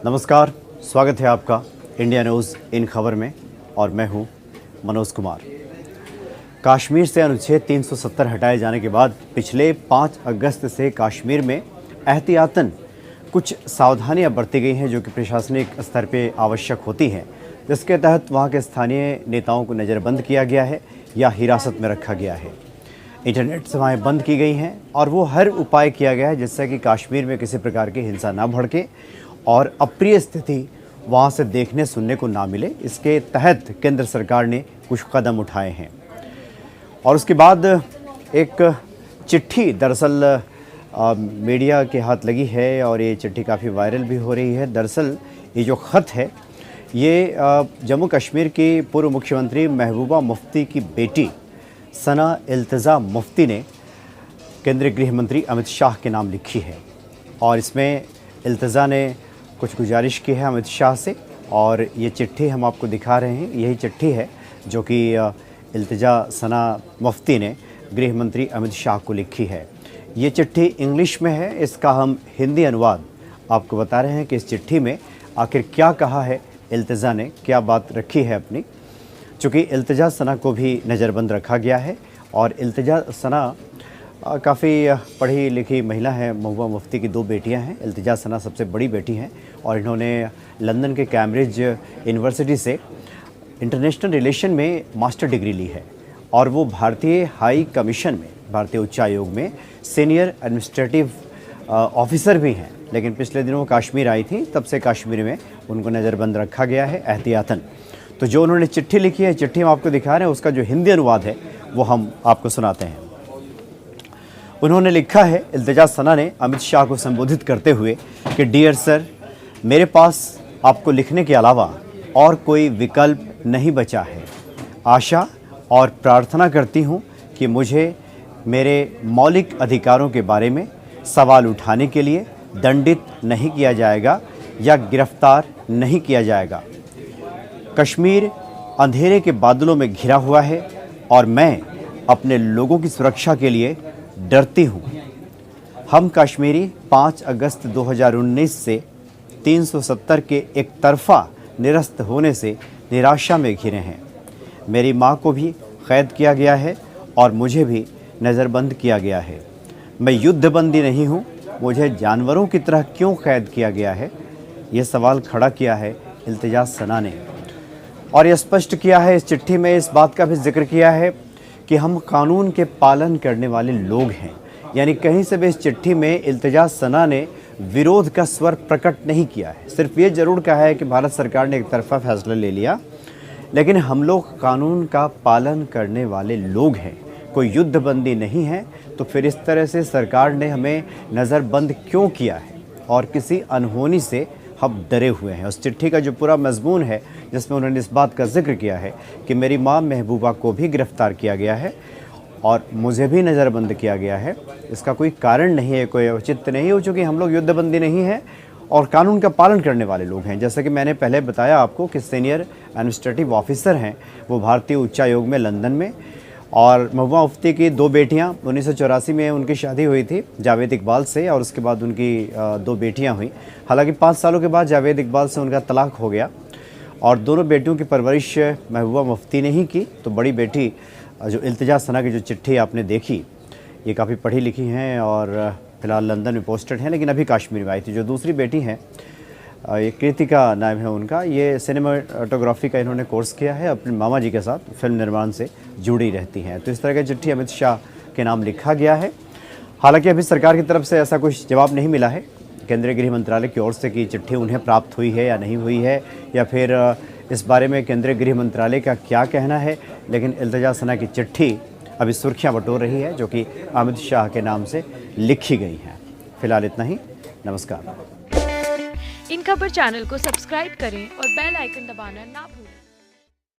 नमस्कार, स्वागत है आपका इंडिया न्यूज़ इन खबर में और मैं हूं मनोज कुमार। कश्मीर से अनुच्छेद 370 हटाए जाने के बाद पिछले 5 अगस्त से कश्मीर में एहतियातन कुछ सावधानियां बरती गई हैं जो कि प्रशासनिक स्तर पर आवश्यक होती हैं, जिसके तहत वहां के स्थानीय नेताओं को नज़रबंद किया गया है या हिरासत में रखा गया है। इंटरनेट सेवाएं बंद की गई हैं और वो हर उपाय किया गया है जिससे कि कश्मीर में किसी प्रकार की हिंसा ना भड़के और अप्रिय स्थिति वहाँ से देखने सुनने को ना मिले। इसके तहत केंद्र सरकार ने कुछ कदम उठाए हैं। और उसके बाद एक चिट्ठी दरअसल मीडिया के हाथ लगी है और ये चिट्ठी काफ़ी वायरल भी हो रही है। दरअसल ये जो ख़त है ये जम्मू कश्मीर की पूर्व मुख्यमंत्री महबूबा मुफ्ती की बेटी सना इल्तिज़ा मुफ्ती ने केंद्रीय गृह मंत्री अमित शाह के नाम लिखी है। और इसमें इल्तिज़ा ने कुछ गुजारिश की है अमित शाह से और ये चिट्ठी हम आपको दिखा रहे हैं। यही चिट्ठी है जो कि इल्तिज़ा सना मुफ्ती ने गृह मंत्री अमित शाह को लिखी है। ये चिट्ठी इंग्लिश में है, इसका हम हिंदी अनुवाद आपको बता रहे हैं कि इस चिट्ठी में आखिर क्या कहा है इल्तिज़ा ने, क्या बात रखी है अपनी। चूँकि इल्तिज़ा सना को भी नज़रबंद रखा गया है और इल्तिज़ा सना काफ़ी पढ़ी लिखी महिला है। महबूबा मुफ्ती की 2 बेटियां हैं। इल्तिज़ा सना सबसे बड़ी बेटी हैं और इन्होंने लंदन के कैम्ब्रिज यूनिवर्सिटी से इंटरनेशनल रिलेशन में मास्टर डिग्री ली है और वो भारतीय हाई कमीशन में, भारतीय उच्चायोग में सीनियर एडमिनिस्ट्रेटिव ऑफिसर भी हैं। लेकिन पिछले दिनों कश्मीर आई थी, तब से कश्मीर में उनको नज़रबंद रखा गया है एहतियातन। तो जो उन्होंने चिट्ठी लिखी है, चिट्ठी हम आपको दिखा रहे हैं, उसका जो हिंदी अनुवाद है वो हम आपको सुनाते हैं। उन्होंने लिखा है, इल्तिज़ा सना ने अमित शाह को संबोधित करते हुए कि डियर सर, मेरे पास आपको लिखने के अलावा और कोई विकल्प नहीं बचा है। आशा और प्रार्थना करती हूँ कि मुझे मेरे मौलिक अधिकारों के बारे में सवाल उठाने के लिए दंडित नहीं किया जाएगा या गिरफ्तार नहीं किया जाएगा। कश्मीर अंधेरे के बादलों में घिरा हुआ है और मैं अपने लोगों की सुरक्षा के लिए डरती हूँ। हम कश्मीरी 5 अगस्त 2019 से 370 के एक तरफा निरस्त होने से निराशा में घिरे हैं। मेरी माँ को भी कैद किया गया है और मुझे भी नज़रबंद किया गया है। मैं युद्धबंदी नहीं हूँ, मुझे जानवरों की तरह क्यों कैद किया गया है? ये सवाल खड़ा किया है इल्तिज़ा सना ने। और ये स्पष्ट किया है इस चिट्ठी में, इस बात का भी जिक्र किया है कि हम कानून के पालन करने वाले लोग हैं। यानी कहीं से भी इस चिट्ठी में इल्तिज़ा सना ने विरोध का स्वर प्रकट नहीं किया है। सिर्फ ये ज़रूर कहा है कि भारत सरकार ने एक तरफा फैसला ले लिया, लेकिन हम लोग कानून का पालन करने वाले लोग हैं। कोई युद्धबंदी नहीं है, तो फिर इस तरह से सरकार ने हमें नज़रबंद क्यों किया है और किसी अनहोनी से हम डरे हुए हैं। उस चिट्ठी का जो पूरा मजमून है जिसमें उन्होंने इस बात का जिक्र किया है कि मेरी माँ महबूबा को भी गिरफ़्तार किया गया है और मुझे भी नज़रबंद किया गया है, इसका कोई कारण नहीं है, कोई औचित्य नहीं हो, चूँकि हम लोग युद्धबंदी नहीं है और कानून का पालन करने वाले लोग हैं। जैसा कि मैंने पहले बताया आपको कि सीनियर एडमिनिस्ट्रेटिव ऑफिसर हैं वो भारतीय उच्चायोग में लंदन में। और महबूबा मुफ्ती की 2 बेटियां 1984 में उनकी शादी हुई थी जावेद इकबाल से और उसके बाद उनकी 2 बेटियां हुई। हालांकि 5 सालों के बाद जावेद इकबाल से उनका तलाक हो गया और दोनों बेटियों की परवरिश महबूबा मुफ्ती ने ही की। तो बड़ी बेटी जो इल्तिज़ा सना की जो चिट्ठी आपने देखी, ये काफ़ी पढ़ी लिखी हैं और फ़िलहाल लंदन में पोस्टेड हैं, लेकिन अभी कश्मीर में आई थी। जो दूसरी बेटी हैं, ये कृतिका नाम है उनका, ये सिनेमाटोग्राफी का इन्होंने कोर्स किया है, अपने मामा जी के साथ फिल्म निर्माण से जुड़ी रहती हैं। तो इस तरह की चिट्ठी अमित शाह के नाम लिखा गया है। हालांकि अभी सरकार की तरफ से ऐसा कुछ जवाब नहीं मिला है केंद्रीय गृह मंत्रालय की ओर से कि चिट्ठी उन्हें प्राप्त हुई है या नहीं हुई है, या फिर इस बारे में केंद्रीय गृह मंत्रालय का क्या कहना है। लेकिन इल्तिज़ा सना की चिट्ठी अभी सुर्खियाँ बटोर रही है जो कि अमित शाह के नाम से लिखी गई है। फिलहाल इतना ही, नमस्कार। इन खबर चैनल को सब्सक्राइब करें और बेल आइकन दबाना ना भूलें।